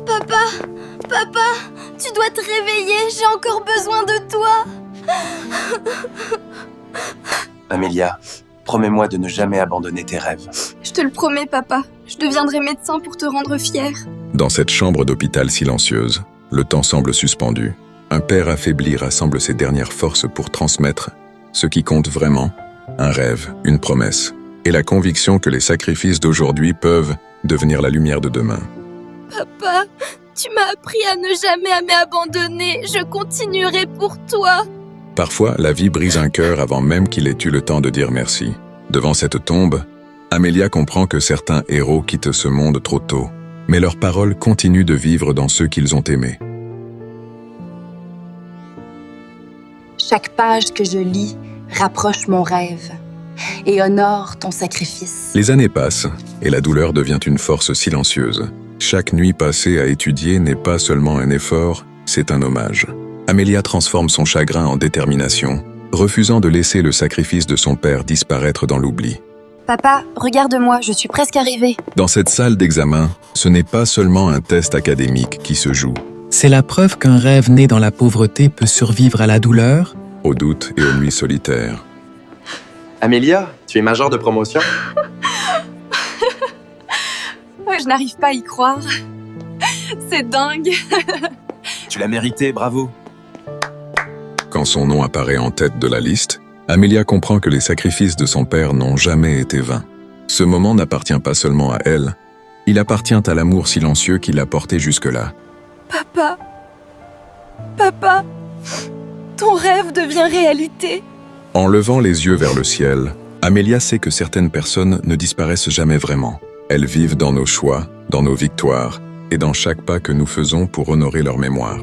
Papa, papa, tu dois te réveiller, j'ai encore besoin de toi. Amélia, promets-moi de ne jamais abandonner tes rêves. Je te le promets, papa. Je deviendrai médecin pour te rendre fier. Dans cette chambre d'hôpital silencieuse, le temps semble suspendu. Un père affaibli rassemble ses dernières forces pour transmettre ce qui compte vraiment, un rêve, une promesse, et la conviction que les sacrifices d'aujourd'hui peuvent devenir la lumière de demain. Papa, tu m'as appris à ne jamais m'abandonner. Je continuerai pour toi. Parfois, la vie brise un cœur avant même qu'il ait eu le temps de dire merci. Devant cette tombe, Amélia comprend que certains héros quittent ce monde trop tôt, mais leurs paroles continuent de vivre dans ceux qu'ils ont aimés. Chaque page que je lis rapproche mon rêve et honore ton sacrifice. Les années passent, et la douleur devient une force silencieuse. Chaque nuit passée à étudier n'est pas seulement un effort, c'est un hommage. Amélia transforme son chagrin en détermination, refusant de laisser le sacrifice de son père disparaître dans l'oubli. Papa, regarde-moi, je suis presque arrivée. Dans cette salle d'examen, ce n'est pas seulement un test académique qui se joue. C'est la preuve qu'un rêve né dans la pauvreté peut survivre à la douleur, Aux doutes et aux nuits solitaires. Amélia, tu es majeure de promotion? Je n'arrive pas à y croire. C'est dingue. Tu l'as mérité, bravo. Quand son nom apparaît en tête de la liste, Amélia comprend que les sacrifices de son père n'ont jamais été vains. Ce moment n'appartient pas seulement à elle, il appartient à l'amour silencieux qui l'a porté jusque-là. Papa, papa, ton rêve devient réalité. En levant les yeux vers le ciel, Amélia sait que certaines personnes ne disparaissent jamais vraiment. Elles vivent dans nos choix, dans nos victoires et dans chaque pas que nous faisons pour honorer leur mémoire.